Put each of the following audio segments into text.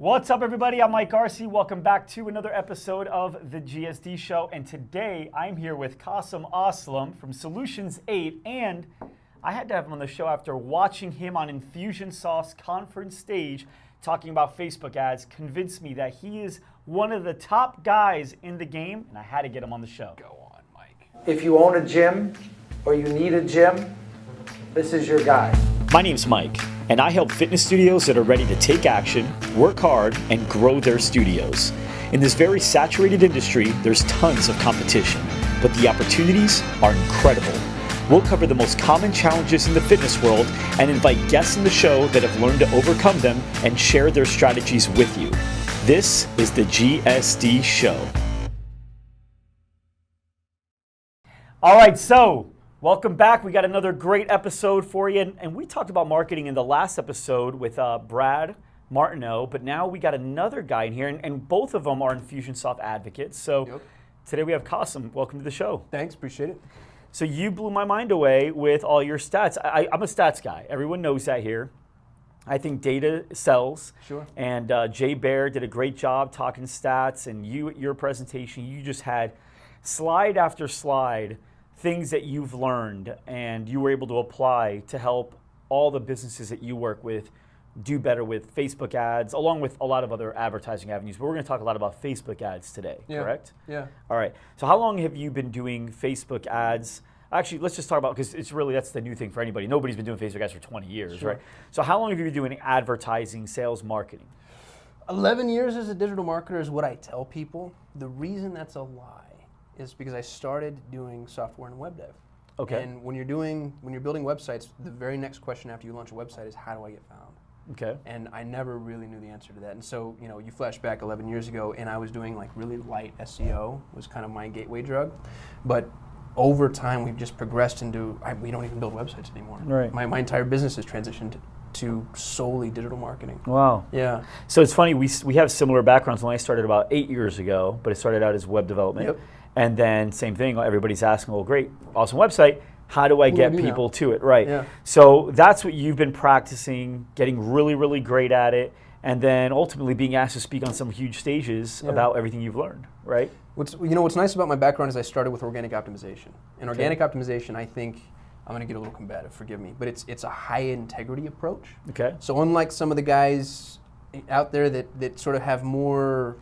What's up, everybody? I'm Mike Arce. Welcome back to another episode of the GSD Show. And today I'm here with Kasim Aslam from Solutions 8. And I had to have him on the show after watching him on Infusionsoft's conference stage talking about Facebook ads. Convinced me that he is one of the top guys in the game, and I had to get him on the show. Go on, Mike. If you own a gym or you need a gym, this is your guy. My name's Mike, and I help fitness studios that are ready to take action, work hard, and grow their studios. In this very saturated industry, there's tons of competition, but the opportunities are incredible. We'll cover the most common challenges in the fitness world and invite guests in the show that have learned to overcome them and share their strategies with you. This is the GSD Show. All right, so welcome back. We got another great episode for you. And we talked about marketing in the last episode with Brad Martineau, but now we got another guy in here, and both of them are Infusionsoft advocates. So Today we have Kasim. Welcome to the show. Thanks, appreciate it. So you blew my mind away with all your stats. I'm a stats guy. Everyone knows that here. I think data sells. Sure. And Jay Baer did a great job talking stats, and your presentation, you just had slide after slide things that you've learned and you were able to apply to help all the businesses that you work with do better with Facebook ads, along with a lot of other advertising avenues. But we're going to talk a lot about Facebook ads today, correct? Yeah. All right. So how long have you been doing Facebook ads? Actually, let's just talk about, because it's really, that's the new thing for anybody. Nobody's been doing Facebook ads for 20 years, right? So how long have you been doing advertising, sales, marketing? 11 years as a digital marketer is what I tell people. The reason that's a lie is because I started doing software and web dev. Okay. And when you're building websites, the very next question after you launch a website is, how do I get found? Okay. And I never really knew the answer to that. And so, you flash back 11 years ago, and I was doing like really light SEO, was kind of my gateway drug. But over time, we've just progressed into, we don't even build websites anymore. Right. My entire business has transitioned to solely digital marketing. Wow. Yeah. So it's funny, we have similar backgrounds. When I started about 8 years ago, but it started out as web development. Yep. And then same thing, everybody's asking, well, great, awesome website. How do I get people to it? Right. Yeah. So that's what you've been practicing, getting really, really great at it, and then ultimately being asked to speak on some huge stages about everything you've learned, right? What's nice about my background is I started with organic optimization. And organic optimization, I think, I'm going to get a little combative, forgive me, but it's a high integrity approach. Okay. So unlike some of the guys out there that sort of have more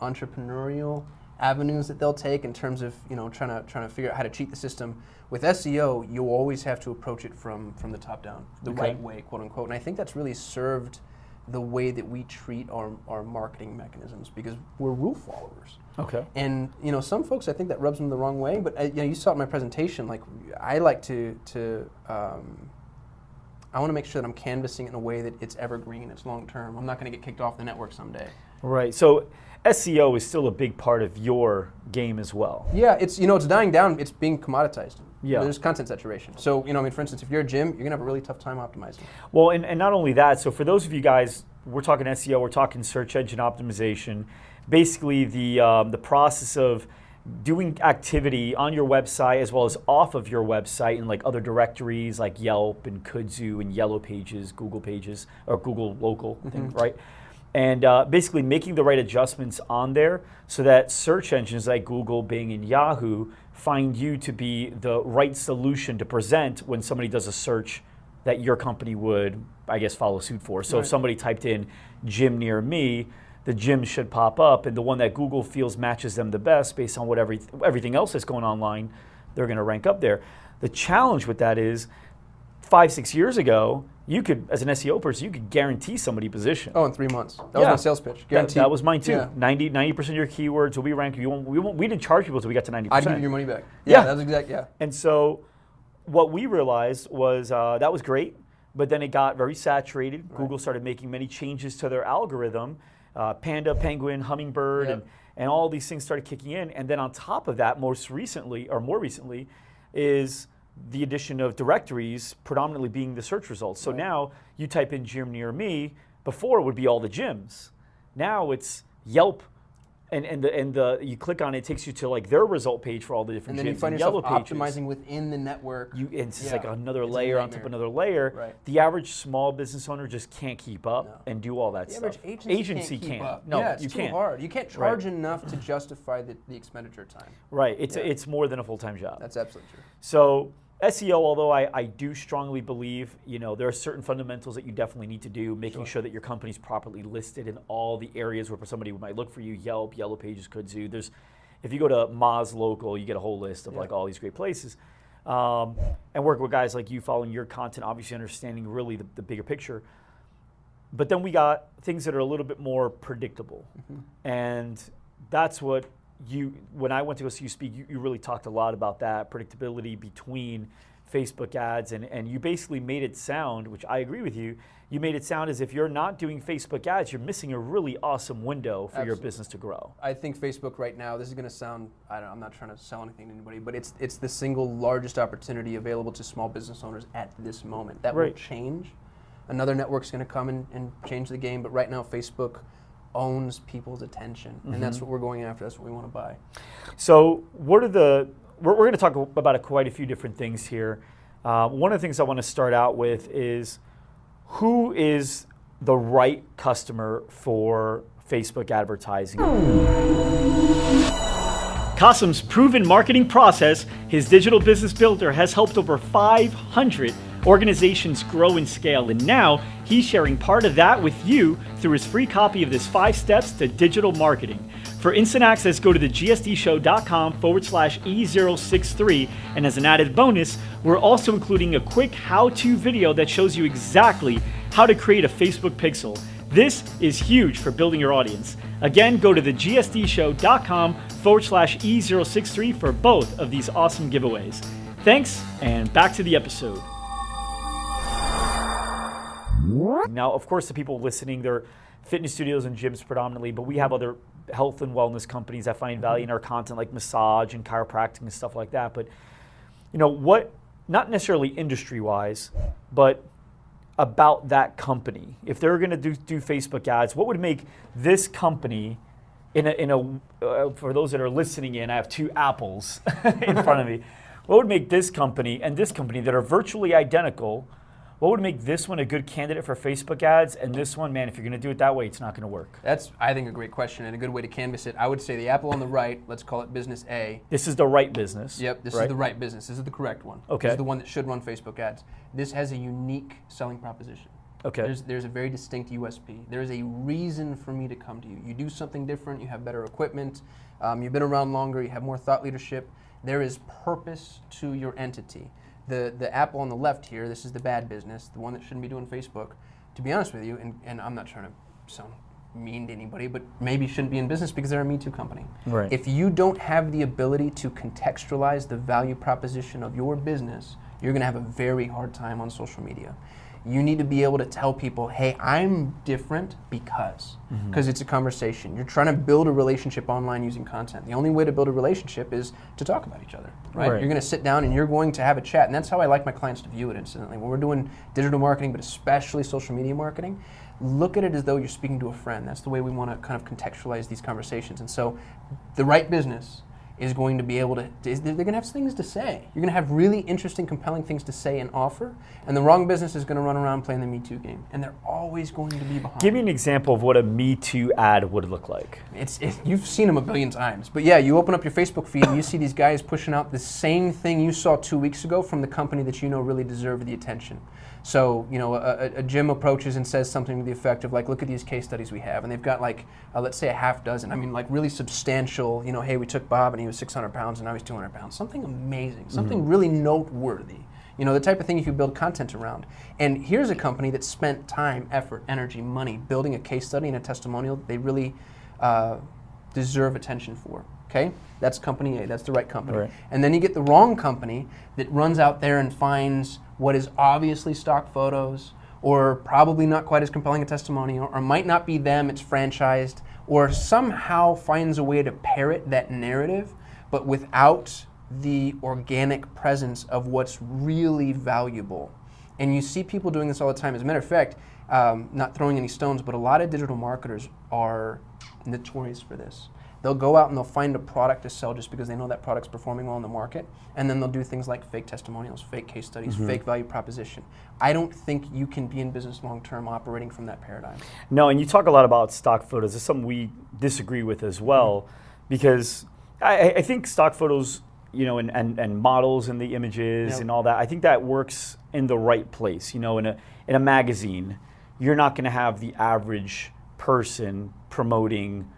entrepreneurial avenues that they'll take in terms of trying to figure out how to cheat the system, with SEO you always have to approach it from the top down, the right way, quote unquote. And I think that's really served the way that we treat our marketing mechanisms, because we're rule followers. Okay. And some folks, I think that rubs them the wrong way. But you saw it in my presentation. Like, I like to I want to make sure that I'm canvassing in a way that it's evergreen, it's long term. I'm not going to get kicked off the network someday. Right. So SEO is still a big part of your game as well. Yeah, it's it's dying down. It's being commoditized. Yeah. There's content saturation. So for instance, if you're a gym, you're gonna have a really tough time optimizing. Well, and not only that. So for those of you guys, we're talking SEO, we're talking search engine optimization. Basically, the process of doing activity on your website as well as off of your website in like other directories like Yelp and Kudzu and Yellow Pages, Google Pages, or Google Local, I think, right? And basically making the right adjustments on there so that search engines like Google, Bing, and Yahoo find you to be the right solution to present when somebody does a search that your company would, I guess, follow suit for. So if somebody typed in gym near me, the gym should pop up, and the one that Google feels matches them the best based on what everything else that's going online, they're going to rank up there. The challenge with that is 5-6 years ago, you could, as an SEO person, you could guarantee somebody position. Oh, in 3 months. That was my sales pitch. Guaranteed. That was mine too. Yeah. 90% of your keywords will be ranked. We didn't charge people until we got to 90%. I'd give you your money back. Yeah. That was exact. Yeah. And so what we realized was that was great, but then it got very saturated. Right. Google started making many changes to their algorithm. Panda, penguin, hummingbird, and all these things started kicking in. And then on top of that, more recently, is the addition of directories predominantly being the search results. So now you type in gym near me, before it would be all the gyms. Now it's Yelp and you click on it, it takes you to like their result page for all the different And then you gyms find and yourself yellow pages. optimizing within the network. It's just like another It's a layer on top of nightmare. another layer. Right. The average small business owner just can't keep up No. and do all that The stuff. average agency can't keep up. No, yeah, it's you too can't. hard. You can't charge enough to justify the expenditure time. Right. It's Yeah. it's more than a full-time job. That's absolutely true. So SEO, although I do strongly believe, there are certain fundamentals that you definitely need to do, making sure that your company's properly listed in all the areas where somebody might look for you, Yelp, Yellow Pages, Kudzu. If you go to Moz Local, you get a whole list of like all these great places. And work with guys like you following your content, obviously understanding really the bigger picture. But then we got things that are a little bit more predictable. And that's what when I went to go see you speak, you really talked a lot about that predictability between Facebook ads, and you basically made it sound, which I agree with you, you made it sound as if you're not doing Facebook ads, you're missing a really awesome window for your business to grow. I think Facebook right now, this is going to sound, I'm not trying to sell anything to anybody, but it's the single largest opportunity available to small business owners at this moment. That will change. Another network's going to come and change the game, but right now Facebook owns people's attention, and that's what we're going after. That's what we want to buy. So what are we're going to talk about quite a few different things here. One of the things I want to start out with is who is the right customer for Facebook advertising? Kasim's proven marketing process, his digital business builder, has helped over 500 organizations grow and scale, and now he's sharing part of that with you through his free copy of this 5 Steps to Digital Marketing. For instant access, go to thegsdshow.com/E063, and as an added bonus, we're also including a quick how-to video that shows you exactly how to create a Facebook pixel. This is huge for building your audience. Again, go to thegsdshow.com/E063 for both of these awesome giveaways. Thanks, and back to the episode. Now, of course, the people listening, they're fitness studios and gyms predominantly, but we have other health and wellness companies that find value in our content, like massage and chiropractic and stuff like that. But, what, not necessarily industry-wise, but about that company, if they're going to do Facebook ads, what would make this company, for those that are listening in, I have 2 apples in front of me. What would make this company and this company that are virtually identical, what would make this one a good candidate for Facebook ads, and this one, man, if you're going to do it that way, it's not going to work? That's, I think, a great question and a good way to canvas it. I would say the apple on the right, let's call it business A. This is the right business. Yep, this is the right business. This is the correct one. Okay. This is the one that should run Facebook ads. This has a unique selling proposition. Okay. There's a very distinct USP. There is a reason for me to come to you. You do something different, you have better equipment, you've been around longer, you have more thought leadership. There is purpose to your entity. The apple on the left here, this is the bad business, the one that shouldn't be doing Facebook. To be honest with you, and I'm not trying to sound mean to anybody, but maybe shouldn't be in business because they're a Me Too company. Right. If you don't have the ability to contextualize the value proposition of your business, you're going to have a very hard time on social media. You need to be able to tell people, hey, I'm different because it's a conversation. You're trying to build a relationship online using content. The only way to build a relationship is to talk about each other, right? You're going to sit down and you're going to have a chat, and that's how I like my clients to view it, incidentally. When we're doing digital marketing, but especially social media marketing, look at it as though you're speaking to a friend. That's the way we want to kind of contextualize these conversations. And so the right business is going to be able to, they're going to have things to say. You're going to have really interesting, compelling things to say and offer, and the wrong business is going to run around playing the Me Too game, and they're always going to be behind. Give me an example of what a Me Too ad would look like. You've seen them a billion times, but yeah, you open up your Facebook feed and you see these guys pushing out the same thing you saw 2 weeks ago from the company that you know really deserved the attention. So, a gym approaches and says something to the effect of, like, look at these case studies we have. And they've got, like, let's say a half dozen. I mean, like, really substantial, hey, we took Bob and he was 600 pounds and now he's 200 pounds. Something amazing, something really noteworthy. The type of thing you could build content around. And here's a company that spent time, effort, energy, money building a case study and a testimonial that they really deserve attention for. Okay? That's company A. That's the right company. Right. And then you get the wrong company that runs out there and finds what is obviously stock photos, or probably not quite as compelling a testimonial, or might not be them, it's franchised, or somehow finds a way to parrot that narrative, but without the organic presence of what's really valuable. And you see people doing this all the time. As a matter of fact, not throwing any stones, but a lot of digital marketers are notorious for this. They'll go out and they'll find a product to sell just because they know that product's performing well in the market, and then they'll do things like fake testimonials, fake case studies, fake value proposition. I don't think you can be in business long-term operating from that paradigm. No, and you talk a lot about stock photos. It's something we disagree with as well, because I think stock photos, and models and the images and all that, I think that works in the right place. In a magazine, you're not going to have the average person promoting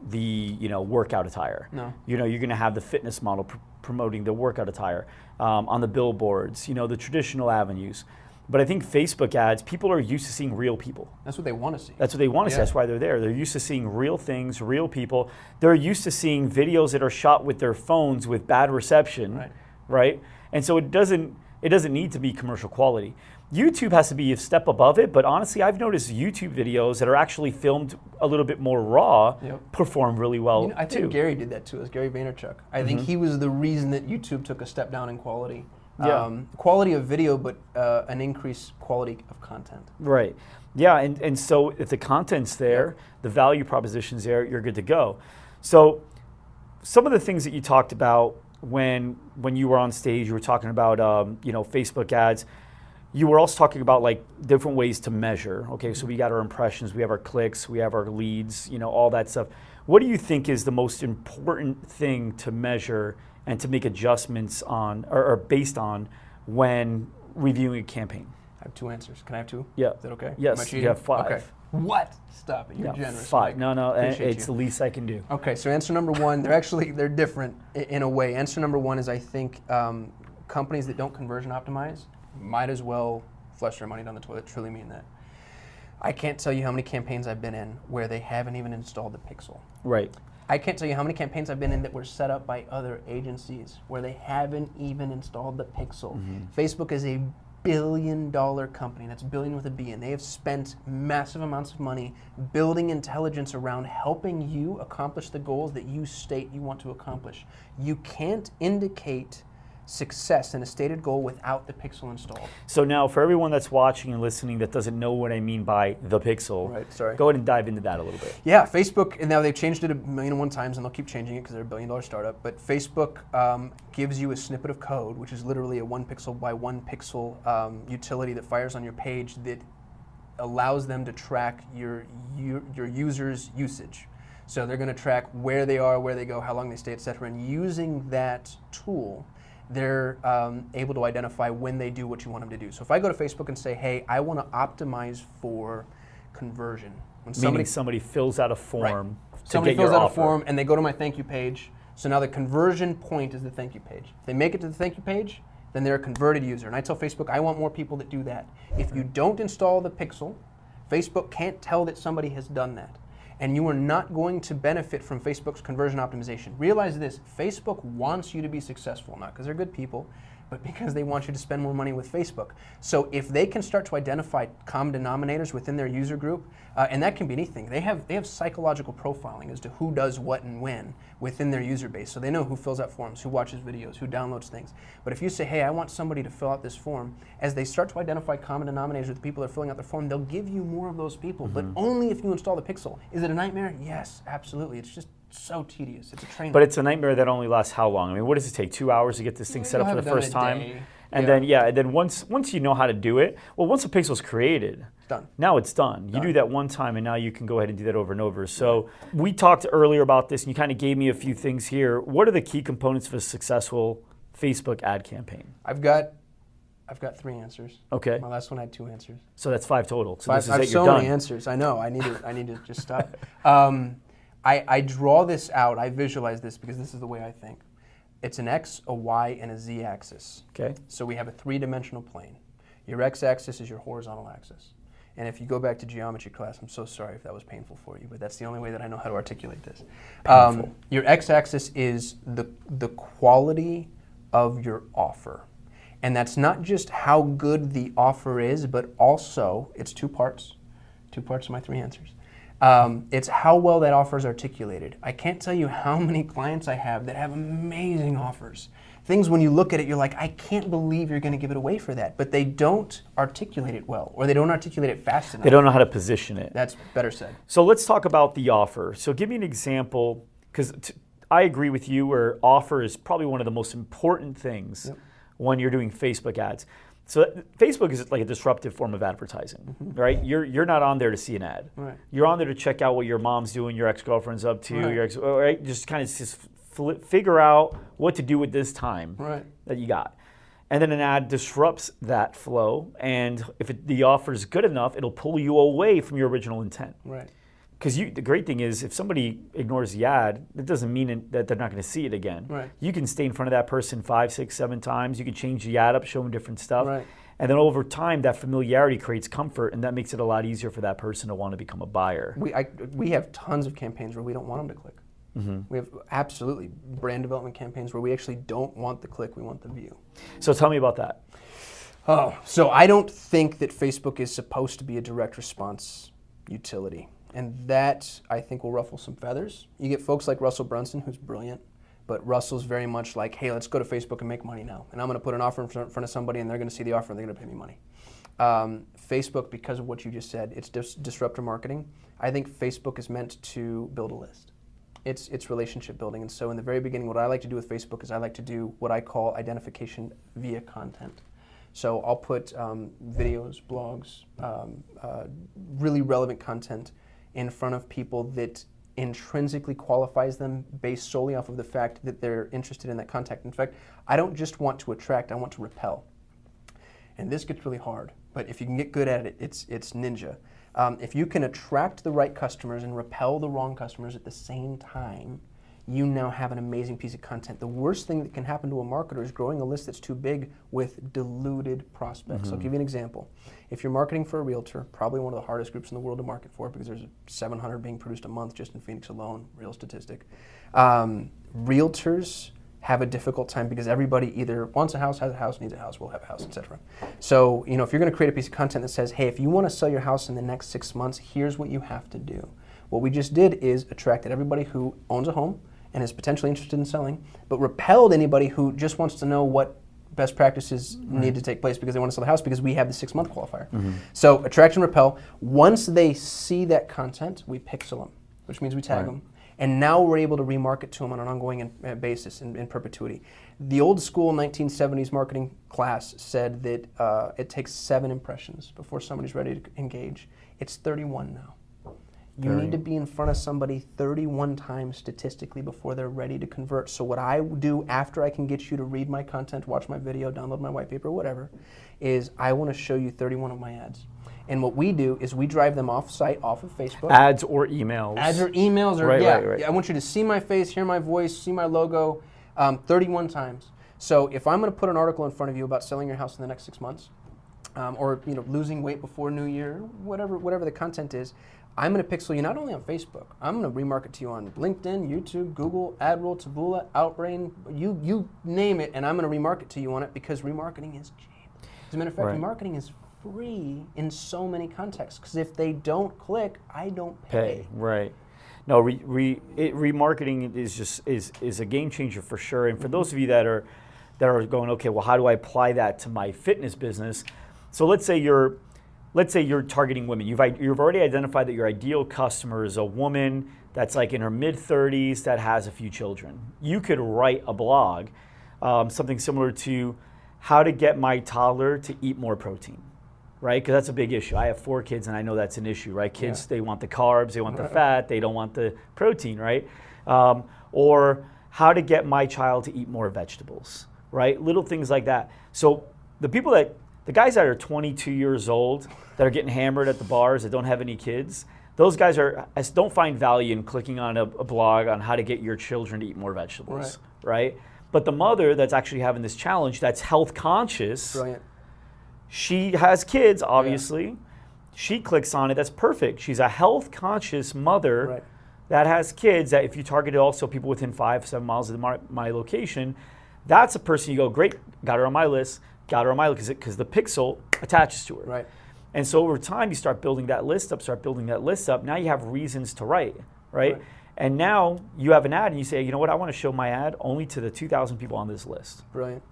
the workout attire. No. You're going to have the fitness model promoting the workout attire on the billboards, the traditional avenues. But I think Facebook ads, people are used to seeing real people. That's what they want to see. That's what they want to see. That's why they're there. They're used to seeing real things, real people. They're used to seeing videos that are shot with their phones with bad reception, right? And so it doesn't need to be commercial quality. YouTube has to be a step above it, but honestly, I've noticed YouTube videos that are actually filmed a little bit more raw perform really well I think Gary did that too, as Gary Vaynerchuk. I think he was the reason that YouTube took a step down in quality. Quality of video, but an increased quality of content. Right. Yeah, and so if the content's there, the value proposition's there, you're good to go. So some of the things that you talked about when you were on stage, you were talking about Facebook ads. You were also talking about like different ways to measure. Okay, so we got our impressions, we have our clicks, we have our leads, all that stuff. What do you think is the most important thing to measure and to make adjustments on or based on when reviewing a campaign? I have 2 answers. Can I have 2? Yeah. Is that okay? Yes, you have 5. Okay. What? Stop it. You're generous. 5. Mike. No, Appreciate it's the least I can do. Okay, so answer number 1, they're different in a way. Answer number 1 is I think companies that don't conversion optimize might as well flush their money down the toilet. Truly mean that. I can't tell you how many campaigns I've been in where they haven't even installed the pixel. Right. I can't tell you how many campaigns I've been in that were set up by other agencies where they haven't even installed the pixel. Facebook is a billion-dollar company. That's billion with a B, and they have spent massive amounts of money building intelligence around helping you accomplish the goals that you state you want to accomplish. You can't indicate success in a stated goal without the pixel installed. So now for everyone that's watching and listening that doesn't know what I mean by the pixel, go ahead and dive into that a little bit. Yeah, Facebook, and now they've changed it 1,000,001 times and they'll keep changing it because they're a billion-dollar startup, but Facebook gives you a snippet of code, which is literally a 1 pixel by 1 pixel utility that fires on your page that allows them to track your users' usage. So they're going to track where they are, where they go, how long they stay, et cetera, and using that tool, they're able to identify when they do what you want them to do. So if I go to Facebook and say, hey, I want to optimize for conversion. Meaning somebody fills out a form to somebody get your fills out offer. a form and they go to my thank you page. So now the conversion point is the thank you page. If they make it to the thank you page, then they're a converted user. And I tell Facebook, I want more people that do that. If you don't install the pixel, Facebook can't tell that somebody has done that. And you are not going to benefit from Facebook's conversion optimization. Realize this, Facebook wants you to be successful, not because they're good people, but because they want you to spend more money with Facebook. So if they can start to identify common denominators within their user group, and that can be anything. They have psychological profiling as to who does what and when within their user base. So they know who fills out forms, who watches videos, who downloads things. But if you say, hey, I want somebody to fill out this form, as they start to identify common denominators with the people that are filling out the form, they'll give you more of those people, but only if you install the pixel. Is it a nightmare? Yes, absolutely. It's just so tedious. It's a train. But it's a nightmare that only lasts how long? I mean, what does it take? 2 hours to get this thing set up for the first time? And then once you know how to do it, well, once the pixel's created, it's done. Now it's done. You do that one time, and now you can go ahead and do that over and over. So we talked earlier about this, and you kind of gave me a few things here. What are the key components of a successful Facebook ad campaign? I've got 3 answers. Okay. My last one had 2 answers. So that's 5 total. So 5, this is I have it. so You're many done. answers. I know. I need to just stop. I draw this out. I visualize this because this is the way I think. It's an X, a Y, and a Z axis. Okay. So we have a 3-dimensional plane. Your X axis is your horizontal axis. And if you go back to geometry class, I'm so sorry if that was painful for you, but that's the only way that I know how to articulate this. Your X axis is the quality of your offer. And that's not just how good the offer is, but also, it's 2 parts. 2 parts of my 3 answers. It's how well that offer is articulated. I can't tell you how many clients I have that have amazing offers. Things when you look at it, you're like, I can't believe you're going to give it away for that. But they don't articulate it well, or they don't articulate it fast enough. They don't know how to position it. That's better said. So let's talk about the offer. So give me an example because I agree with you where offer is probably one of the most important things when you're doing Facebook ads. So Facebook is like a disruptive form of advertising, right? You're not on there to see an ad. Right. You're on there to check out what your mom's doing, your ex-girlfriend's up to, right? Just kind of figure out what to do with this time that you got. And then an ad disrupts that flow, and if the offer is good enough, it'll pull you away from your original intent. Right. Because the great thing is, if somebody ignores the ad, that doesn't mean that they're not going to see it again. Right. You can stay in front of that person 5, 6, 7 times. You can change the ad up, show them different stuff. Right. And then over time, that familiarity creates comfort, and that makes it a lot easier for that person to want to become a buyer. We have tons of campaigns where we don't want them to click. We have absolutely brand development campaigns where we actually don't want the click, we want the view. So tell me about that. Oh, so I don't think that Facebook is supposed to be a direct response utility. And that, I think, will ruffle some feathers. You get folks like Russell Brunson, who's brilliant, but Russell's very much like, hey, let's go to Facebook and make money now. And I'm going to put an offer in front of somebody, and they're going to see the offer, and they're going to pay me money. Facebook, because of what you just said, it's disruptor marketing. I think Facebook is meant to build a list. It's relationship building. And so in the very beginning, what I like to do with Facebook is I like to do what I call identification via content. So I'll put videos, blogs, really relevant content in front of people that intrinsically qualifies them based solely off of the fact that they're interested in that contact. In fact, I don't just want to attract, I want to repel. And this gets really hard, but if you can get good at it, it's ninja. If you can attract the right customers and repel the wrong customers at the same time, you now have an amazing piece of content. The worst thing that can happen to a marketer is growing a list that's too big with diluted prospects. I'll give you an example. If you're marketing for a realtor, probably one of the hardest groups in the world to market for, because there's 700 being produced a month just in Phoenix alone, real statistic. Realtors have a difficult time because everybody either wants a house, has a house, needs a house, will have a house, etc. So, if you're going to create a piece of content that says, hey, if you want to sell your house in the next 6 months, here's what you have to do. What we just did is attracted everybody who owns a home and is potentially interested in selling, but repelled anybody who just wants to know what best practices need to take place because they want to sell the house because we have the 6-month qualifier. So attract and repel. Once they see that content, we pixel them, which means we tag them. And now we're able to remarket to them on an ongoing basis in perpetuity. The old school 1970s marketing class said that it takes 7 impressions before somebody's ready to engage. It's 31 now. You need to be in front of somebody 31 times statistically before they're ready to convert. So what I do after I can get you to read my content, watch my video, download my white paper, whatever, is I want to show you 31 of my ads. And what we do is we drive them off-site, off of Facebook. Ads or emails. Ads or emails. Or, Right. I want you to see my face, hear my voice, see my logo 31 times. So if I'm going to put an article in front of you about selling your house in the next 6 months, or losing weight before New Year, whatever the content is, I'm going to pixel you not only on Facebook, I'm going to remarket to you on LinkedIn, YouTube, Google, AdRoll, Taboola, Outbrain, you name it, and I'm going to remarket to you on it because remarketing is cheap. As a matter of fact, remarketing is free in so many contexts because if they don't click, I don't pay. Right. No, remarketing is a game changer for sure. And for those of you that are going, okay, well, how do I apply that to my fitness business? So let's say you're targeting women. You've already identified that your ideal customer is a woman that's like in her mid-30s that has a few children. You could write a blog, something similar to how to get my toddler to eat more protein, right? Because that's a big issue. I have 4 kids and I know that's an issue, right? Kids, they want the carbs, they want the fat, they don't want the protein, right? Or how to get my child to eat more vegetables, right? Little things like that. So the guys that are 22 years old that are getting hammered at the bars that don't have any kids, those guys don't find value in clicking on a blog on how to get your children to eat more vegetables, right? But the mother that's actually having this challenge, that's health conscious, she has kids, obviously. She clicks on it, that's perfect. She's a health conscious mother that has kids that if you targeted also people within 5-7 miles of my location, that's a person you go, great, got her on my list. Because the pixel attaches to her. And so over time, you start building that list up, Now you have reasons to write, right? And now you have an ad and you say, you know what, I want to show my ad only to the 2,000 people on this list. Brilliant.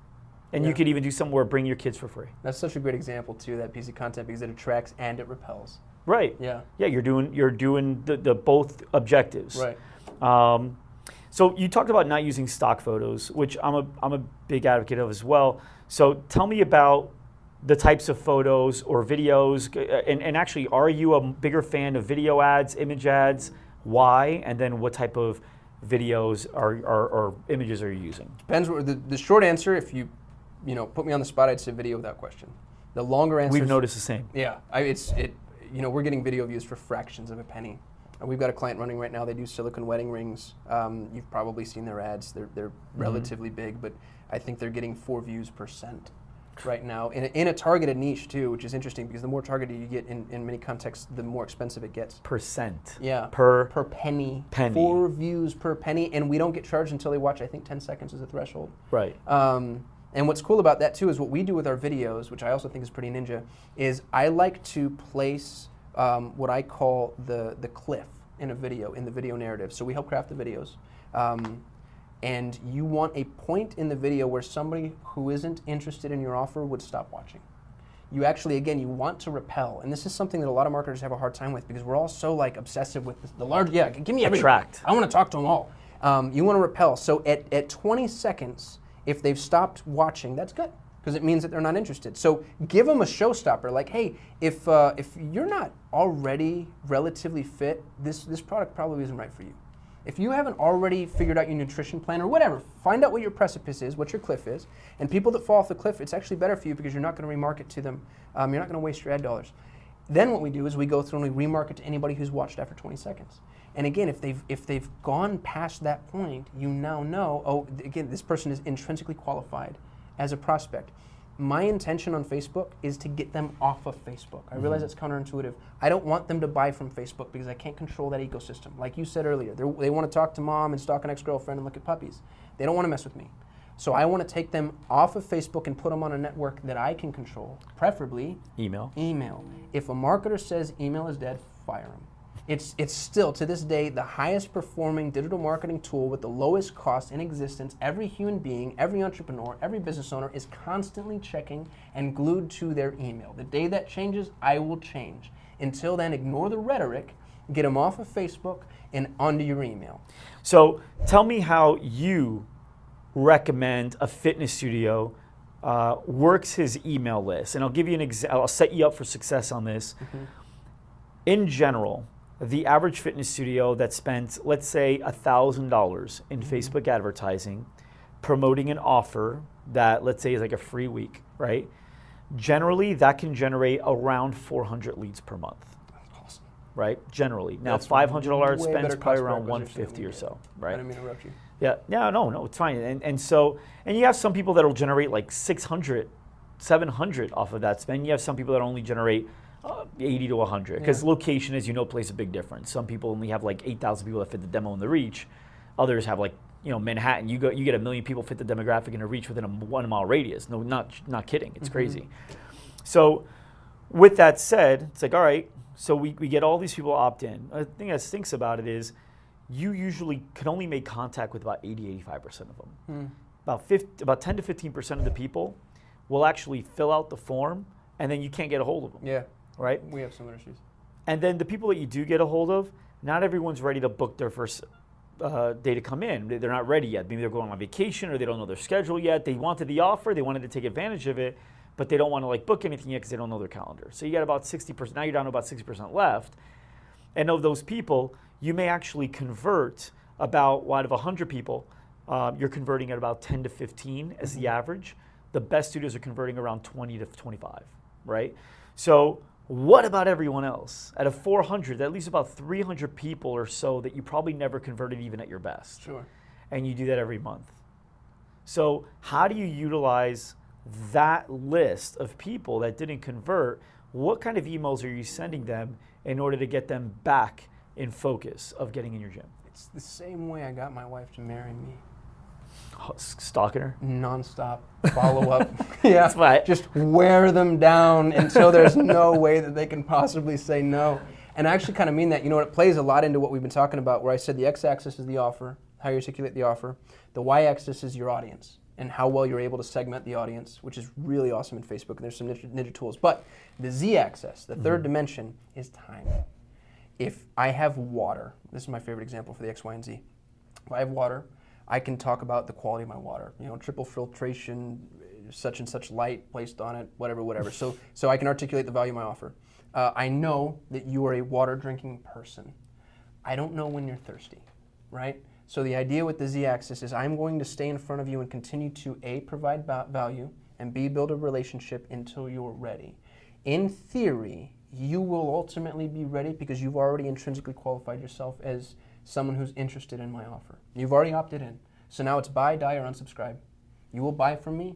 And you could even do somewhere, bring your kids for free. That's such a great example too, that piece of content, because it attracts and it repels. Right. Yeah, you're doing the both objectives. So you talked about not using stock photos, which I'm a big advocate of as well. So tell me about the types of photos or videos, and actually, are you a bigger fan of video ads, image ads? Why? And then what type of videos or images are you using? Depends. The short answer, if you put me on the spot, I'd say video without question. The longer answer. We've noticed the same. Yeah, we're getting video views for fractions of a penny. We've got a client running right now. They do silicone wedding rings. You've probably seen their ads. They're relatively big, but I think they're getting 4 views per cent right now in a targeted niche too, which is interesting because the more targeted you get in many contexts, the more expensive it gets. Percent. Yeah. Per penny. Penny. 4 views per penny, and we don't get charged until they watch. I think 10 seconds is a threshold. Right. And what's cool about that too is what we do with our videos, which I also think is pretty ninja, is I like to place what I call the cliff in a video, in the video narrative. So we help craft the videos. And you want a point in the video where somebody who isn't interested in your offer would stop watching. You actually, again, you want to repel. And this is something that a lot of marketers have a hard time with because we're all so obsessive with the large, give me everything. Attract. I want to talk to them all. You want to repel. So at 20 seconds, if they've stopped watching, that's good because it means that they're not interested. So give them a showstopper. Like, hey, if you're not already relatively fit, this product probably isn't right for you. If you haven't already figured out your nutrition plan or whatever, find out what your precipice is, what your cliff is, and people that fall off the cliff, it's actually better for you because you're not going to remarket to them. You're not going to waste your ad dollars. Then what we do is we go through and we remarket to anybody who's watched after 20 seconds. And again, if they've gone past that point, you now know, oh, again, this person is intrinsically qualified as a prospect. My intention on Facebook is to get them off of Facebook. I realize that's counterintuitive. I don't want them to buy from Facebook because I can't control that ecosystem. Like you said earlier, they want to talk to mom and stalk an ex-girlfriend and look at puppies. They don't want to mess with me. So I want to take them off of Facebook and put them on a network that I can control, preferably email. If a marketer says email is dead, fire them. It's still, to this day, the highest performing digital marketing tool with the lowest cost in existence. Every human being, every entrepreneur, every business owner is constantly checking and glued to their email. The day that changes, I will change. Until then, ignore the rhetoric, get them off of Facebook and onto your email. So tell me how you recommend a fitness studio works his email list. And I'll give you an example. I'll set you up for success on this. In general, the average fitness studio that spent, let's say, $1,000 in Facebook advertising, promoting an offer that, let's say, is like a free week, right? Generally, that can generate around 400 leads per month. That's awesome. Right? Generally. Now, That's $500 way spends better probably cost around per acquisition 150 or so, right? I didn't mean to interrupt you. Yeah, no, it's fine. And so you have some people that will generate like 600, 700 off of that spend. You have some people that only generate 80 to 100 because location, as you know, plays a big difference. Some people only have like 8,000 people that fit the demo in the reach. Others have like, Manhattan. You get 1 million people fit the demographic in a reach within a 1 mile radius. No, not kidding. It's crazy. So with that said, it's like, all right, so we get all these people opt in. The thing that stinks about it is you usually can only make contact with about 80, 85% of them. About 10 to 15% of the people will actually fill out the form and then you can't get a hold of them. Yeah. Right? We have similar issues. And then the people that you do get a hold of, not everyone's ready to book their first day to come in. They're not ready yet. Maybe they're going on vacation or they don't know their schedule yet. They wanted the offer, they wanted to take advantage of it, but they don't want to book anything yet because they don't know their calendar. So you got about 60%, now you're down to about 60% left. And of those people, you may actually convert about, out of 100 people, you're converting at about 10 to 15 as the average. The best studios are converting around 20 to 25, right? So what about everyone else? Out of 400, at least about 300 people or so that you probably never converted even at your best. Sure. And you do that every month. So how do you utilize that list of people that didn't convert? What kind of emails are you sending them in order to get them back in focus of getting in your gym? It's the same way I got my wife to marry me. Stalking her? Non-stop follow-up. Yeah, That's why just wear them down until there's no way that they can possibly say no. And I actually kind of mean that. It plays a lot into what we've been talking about, where I said the x-axis is the offer, how you articulate the offer. The y-axis is your audience and how well you're able to segment the audience, which is really awesome in Facebook, and there's some ninja tools. But the z-axis, the third dimension, is time. If I have water, this is my favorite example for the X, Y, and Z. If I have water, I can talk about the quality of my water. You know, triple filtration, such and such light placed on it, whatever. So I can articulate the value of my offer. I know that you are a water drinking person. I don't know when you're thirsty, right? So the idea with the Z-axis is I'm going to stay in front of you and continue to A, provide value, and B, build a relationship until you're ready. In theory, you will ultimately be ready because you've already intrinsically qualified yourself as someone who's interested in my offer. You've already opted in. So now it's buy, die, or unsubscribe. You will buy from me,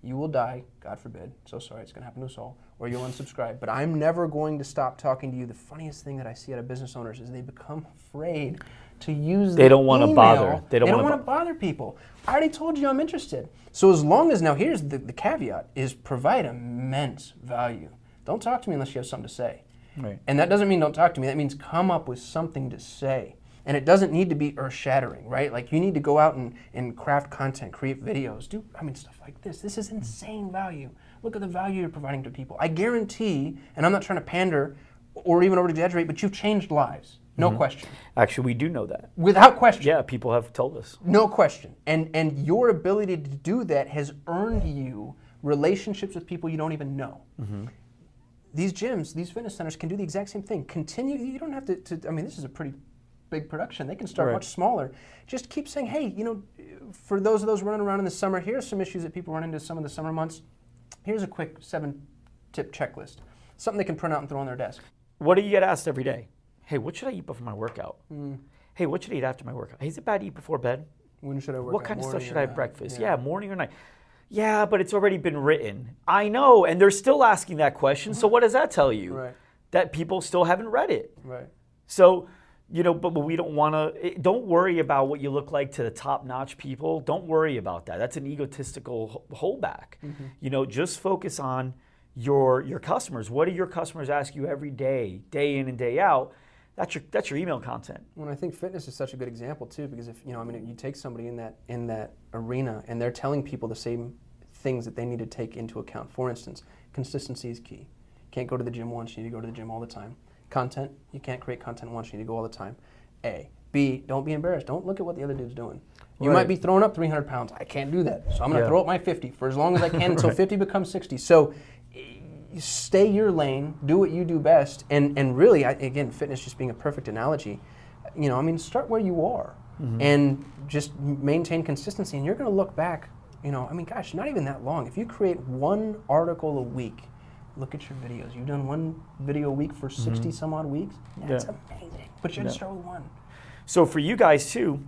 you will die, God forbid, so sorry, it's going to happen to us all, or you'll unsubscribe. But I'm never going to stop talking to you. The funniest thing that I see out of business owners is they become afraid to use They don't want to email. bother. They don't want to bother people. I already told you I'm interested. So as long as, now here's the caveat, is provide immense value. Don't talk to me unless you have something to say. Right. And that doesn't mean don't talk to me. That means come up with something to say. And it doesn't need to be earth-shattering, right? Like you need to go out and craft content, create videos, do stuff like this. This is insane value. Look at the value you're providing to people. I guarantee, and I'm not trying to pander or even over-exaggerate, but you've changed lives. No question. Actually, we do know that. Without question. Yeah, people have told us. No question. And your ability to do that has earned you relationships with people you don't even know. These gyms, these fitness centers can do the exact same thing. Continue, you don't have to this is a pretty big production. They can start much smaller. Just keep saying, hey, for those of those running around in the summer, here's some issues that people run into some of the summer months. Here's a quick 7-tip checklist. Something they can print out and throw on their desk. What do you get asked every day? Hey, what should I eat before my workout? Hey, what should I eat after my workout? Hey, is it bad to eat before bed? When should I work What out? kind of stuff Morning should or I have night? breakfast? Yeah, morning or night. Yeah, but it's already been written. I know, and they're still asking that question. So what does that tell you? Right. That people still haven't read it. Right. So, but we don't want to, don't worry about what you look like to the top-notch people. Don't worry about that. That's an egotistical holdback. Just focus on your customers. What do your customers ask you every day in and day out? That's your email content. Well, I think fitness is such a good example too, because if you take somebody in that arena and they're telling people the same things that they need to take into account. For instance, consistency is key. Can't go to the gym once, you need to go to the gym all the time. Content, you can't create content once, you need to go all the time. A. B, don't be embarrassed. Don't look at what the other dude's doing. You might be throwing up 300 pounds. I can't do that. So I'm going to throw up my 50 for as long as I can until 50 becomes 60. So stay your lane, do what you do best, and really, again, fitness just being a perfect analogy, start where you are and just maintain consistency, and you're going to look back, not even that long. If you create one article a week, look at your videos. You've done one video a week for 60 some odd weeks. That's amazing. But you had to start with one. So for you guys too,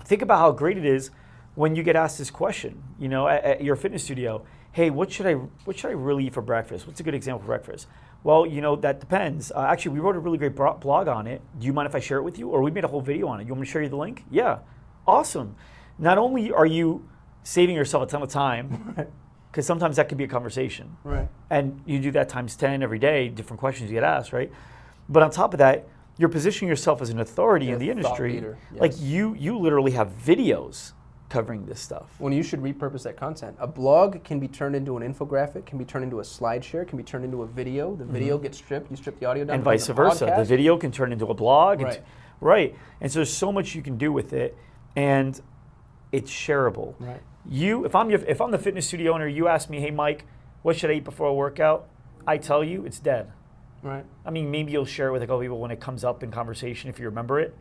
think about how great it is when you get asked this question, at your fitness studio. Hey, what should I really eat for breakfast? What's a good example for breakfast? Well, that depends. Actually, we wrote a really great blog on it. Do you mind if I share it with you? Or we made a whole video on it. You want me to share you the link? Yeah. Awesome. Not only are you saving yourself a ton of time, because sometimes that could be a conversation. Right. And you do that times 10 every day, different questions you get asked, right? But on top of that, you're positioning yourself as an authority in the industry. Leader, yes. Like you literally have videos covering this stuff. When you should repurpose that content. A blog can be turned into an infographic, can be turned into a slide share, can be turned into a video. The video gets stripped, you strip the audio down. And vice versa. The video can turn into a blog. Right. And so there's so much you can do with it, and it's shareable. Right. If I'm the fitness studio owner, you ask me, hey Mike, what should I eat before a workout? I tell you, it's dead. Right. Maybe you'll share it with a couple people when it comes up in conversation if you remember it.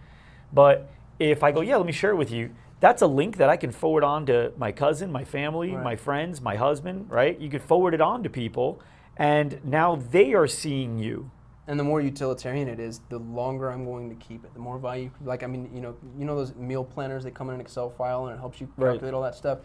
But if I go, yeah, let me share it with you, that's a link that I can forward on to my cousin, my family, my friends, my husband, right? You could forward it on to people, and now they are seeing you. And the more utilitarian it is, the longer I'm going to keep it. The more value, those meal planners, they come in an Excel file and it helps you calculate all that stuff.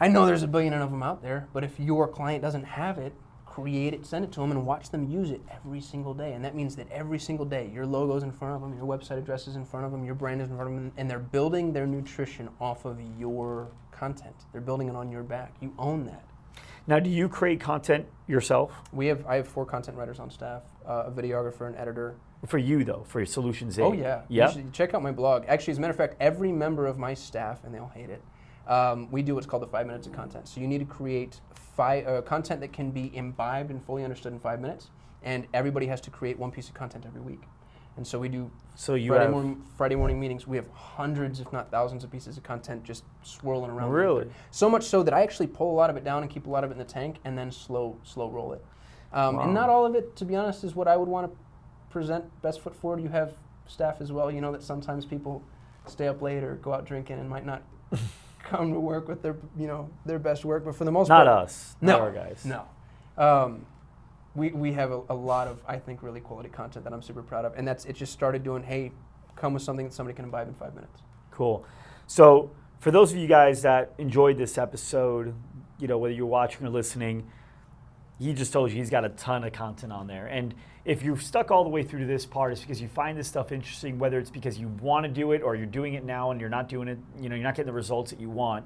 I know there's a billion of them out there, but if your client doesn't have it, create it, send it to them, and watch them use it every single day. And that means that every single day, your logo's in front of them, your website address is in front of them, your brand is in front of them, and they're building their nutrition off of your content. They're building it on your back. You own that. Now, do you create content yourself? I have 4 content writers on staff, a videographer, an editor. For you, though, for Solutions 8. Oh, yeah. Yeah? You should check out my blog. Actually, as a matter of fact, every member of my staff, and they all hate it, we do what's called the 5 minutes of content. So you need to create content that can be imbibed and fully understood in 5 minutes, and everybody has to create one piece of content every week. And so we do So you Friday morning meetings. We have hundreds, if not thousands, of pieces of content just swirling around. Really? So much so that I actually pull a lot of it down and keep a lot of it in the tank, and then slow roll it. And not all of it, to be honest, is what I would want to present best foot forward. You have staff as well. You know that sometimes people stay up late or go out drinking and might not come to work with their best work. But for the most part, not us, not our guys. No. We have a lot of, I think, really quality content that I'm super proud of. And it just started doing, hey, come with something that somebody can imbibe in 5 minutes. Cool. So for those of you guys that enjoyed this episode, whether you're watching or listening, he just told you he's got a ton of content on there. And if you've stuck all the way through to this part, it's because you find this stuff interesting, whether it's because you want to do it or you're doing it now and you're not doing it, you're not getting the results that you want.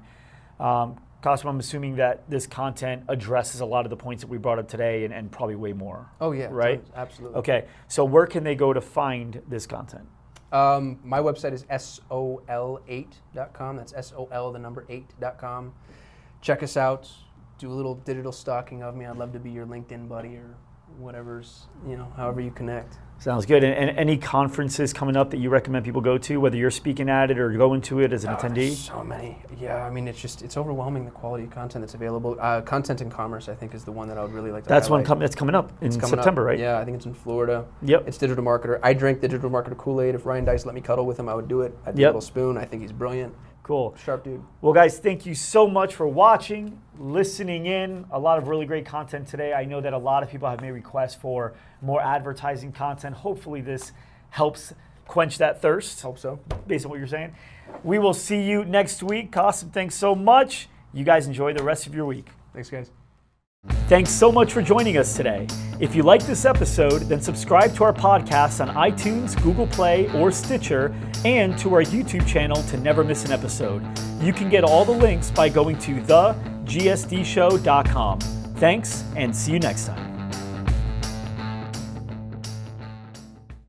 Kasim, I'm assuming that this content addresses a lot of the points that we brought up today and probably way more. Oh, yeah. Right? Absolutely. Okay. So where can they go to find this content? My website is sol8.com. That's sol8.com. Check us out. Do a little digital stalking of me. I'd love to be your LinkedIn buddy or whatever's, however you connect. Sounds good. And any conferences coming up that you recommend people go to, whether you're speaking at it or going to it as an attendee? So many. Yeah, I mean, it's overwhelming, the quality of content that's available. Content in Commerce, I think, is the one that I would really like to highlight. That's coming up in September, right? Yeah, I think it's in Florida. Yep. It's Digital Marketer. I drank the Digital Marketer Kool-Aid. If Ryan Dice let me cuddle with him, I would do it. I'd be a little spoon. I think he's brilliant. Cool. Sharp dude. Well, guys, thank you so much for watching, listening in. A lot of really great content today. I know that a lot of people have made requests for more advertising content. Hopefully this helps quench that thirst. Hope so. Based on what you're saying. We will see you next week. Kasim, thanks so much. You guys enjoy the rest of your week. Thanks, guys. Thanks so much for joining us today. If you like this episode, then subscribe to our podcast on iTunes, Google Play, or Stitcher, and to our YouTube channel to never miss an episode. You can get all the links by going to thegsdshow.com. Thanks, and see you next time.